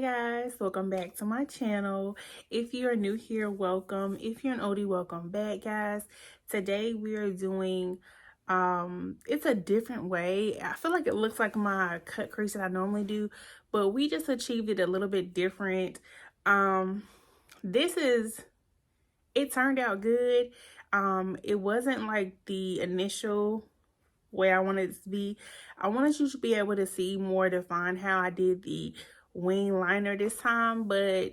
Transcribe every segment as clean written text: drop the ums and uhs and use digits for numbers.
Hey guys, welcome back to my channel. If you are new here, welcome. If you're an oldie, welcome back, guys. Today we are doing it's a different way. I feel like it looks like my cut crease that I normally do, but we just achieved it a little bit different. It turned out good. It wasn't like the initial way I wanted it to be. I wanted you to be able to see more defined how I did the wing liner this time, but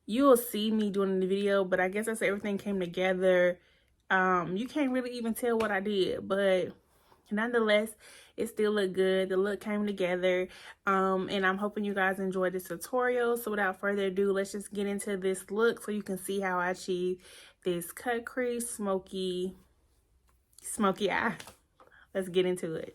you'll see me doing the video. But I guess as everything came together, you can't really even tell what I did, but nonetheless it still looked good. The look came together, and I'm hoping you guys enjoyed this tutorial. So without further ado, let's just get into this look so you can see how I achieve this cut crease smoky eye. Let's get into it.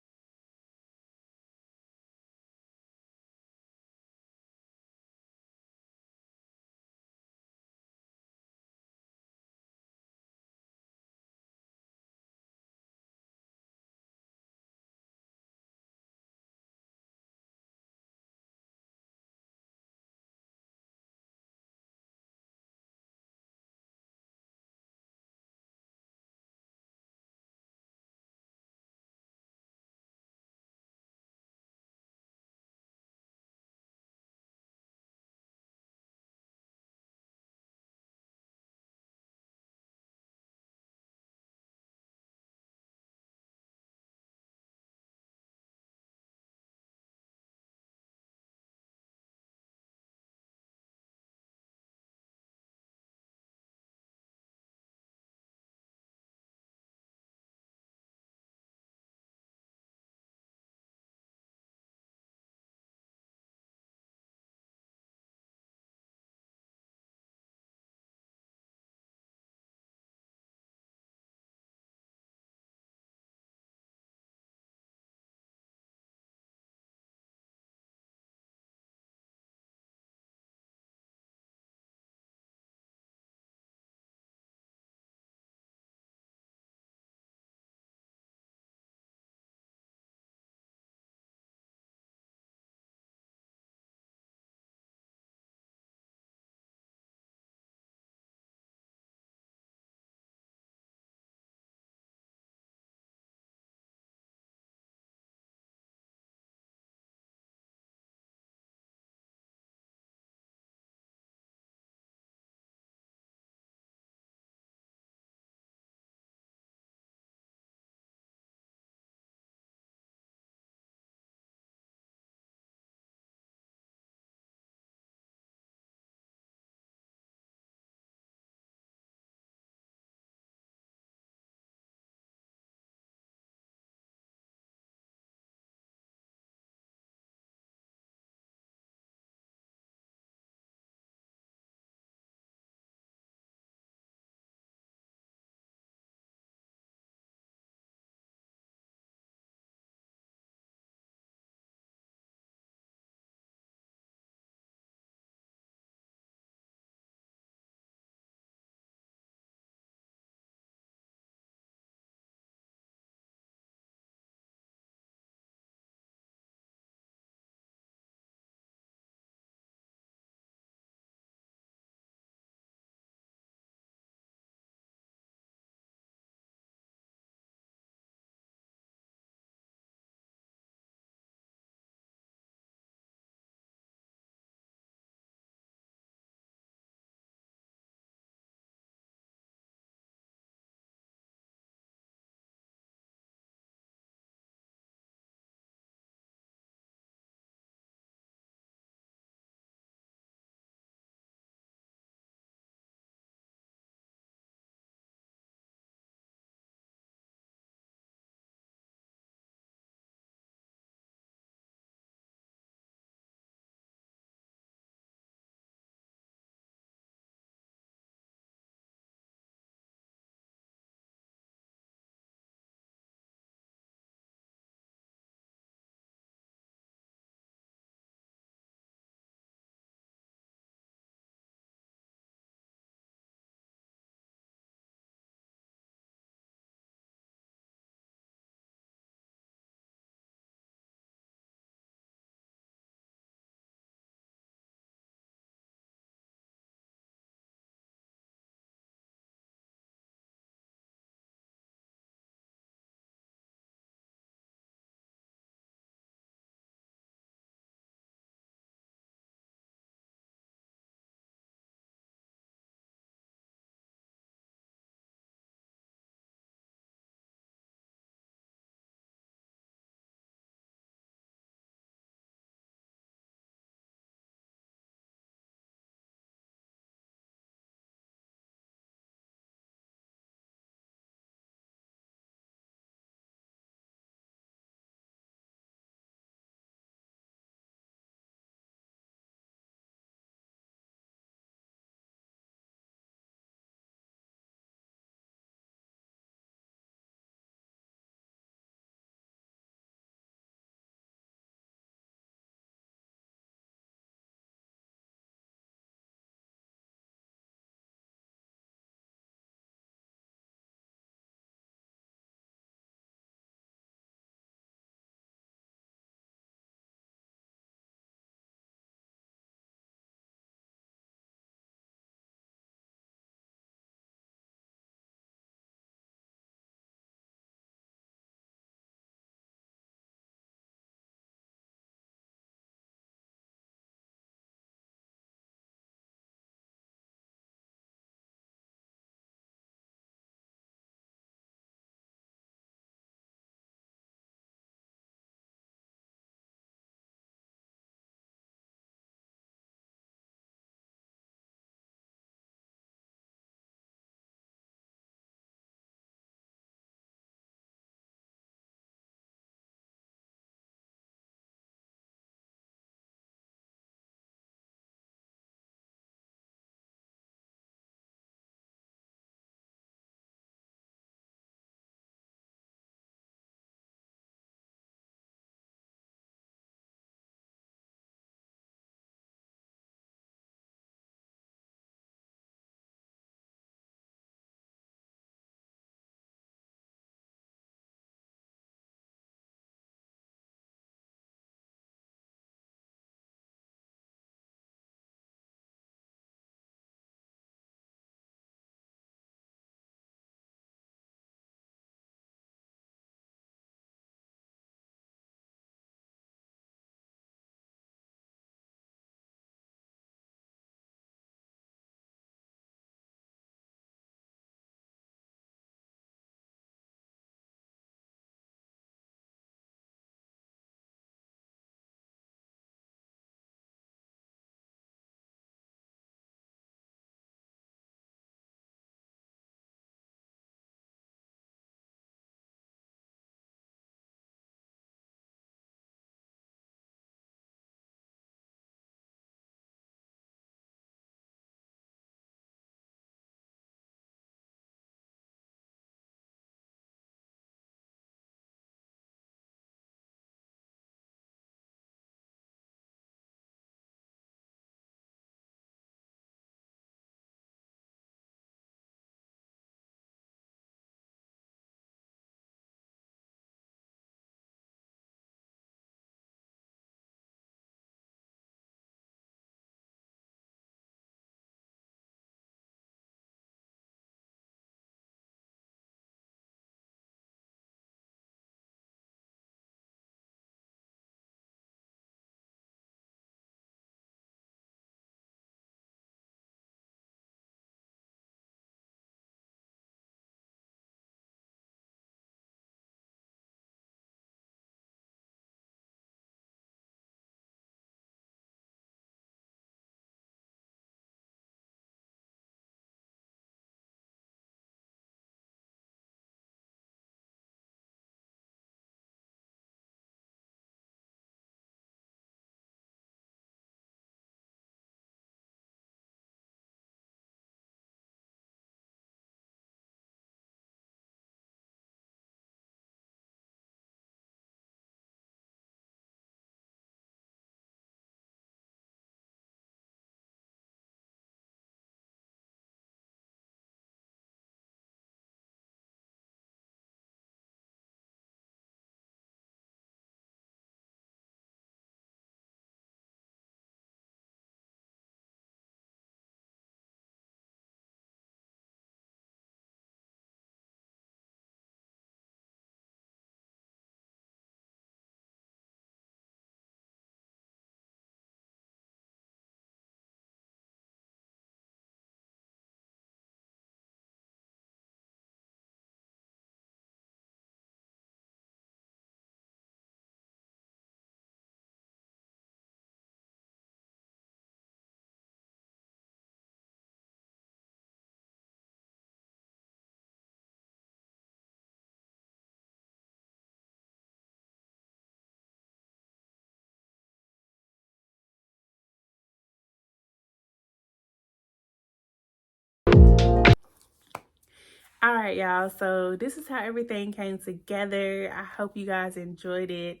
All right, y'all, so this is how everything came together. I hope you guys enjoyed it.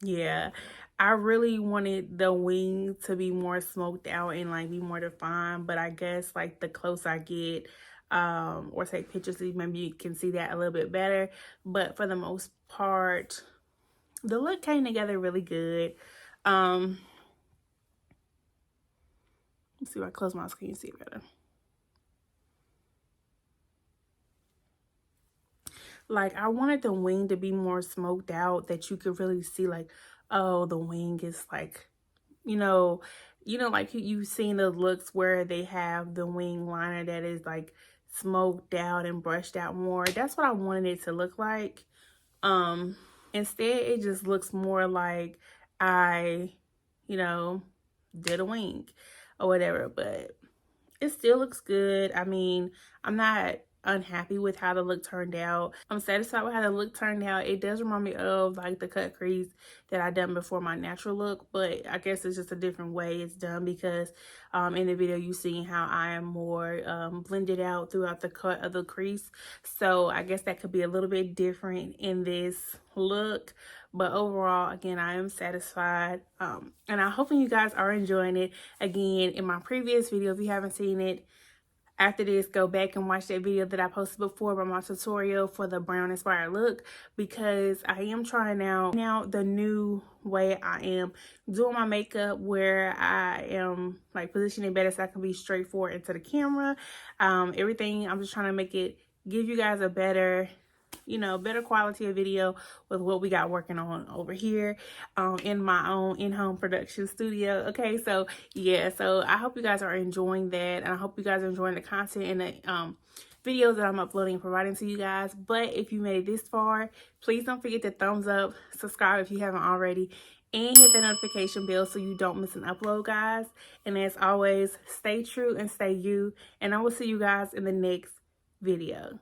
Yeah, I really wanted the wing to be more smoked out and like be more defined, but I guess like the closer I get or take pictures, maybe you can see that a little bit better. But for the most part, the look came together really good. Let's see if I close my screen, see it better. Like, I wanted the wing to be more smoked out, that you could really see like, oh, the wing is like, you know, like you've seen the looks where they have the wing liner that is like smoked out and brushed out more. That's what I wanted it to look like. Instead it just looks more like I, did a wing or whatever, but it still looks good. I mean, I'm not unhappy with how the look turned out. I'm satisfied with how the look turned out. It does remind me of like the cut crease that I done before my natural look, but I guess it's just a different way it's done because in the video you seen how I am more blended out throughout the cut of the crease. So I guess that could be a little bit different in this look. But overall, again, I am satisfied. And I'm hoping you guys are enjoying it. Again, in my previous video, if you haven't seen it, after this, go back and watch that video that I posted before about my tutorial for the brown inspired look, because I am trying out now the new way I am doing my makeup, where I am like positioning better so I can be straightforward into the camera. Everything, I'm just trying to make it give you guys a better better quality of video with what we got working on over here in my own in-home production studio. Okay, so yeah, so I hope you guys are enjoying that, and I hope you guys are enjoying the content and the videos that I'm uploading and providing to you guys. But if you made it this far, please don't forget to thumbs up, subscribe if you haven't already, and hit that notification bell so you don't miss an upload, guys. And as always, stay true and stay you, and I will see you guys in the next video.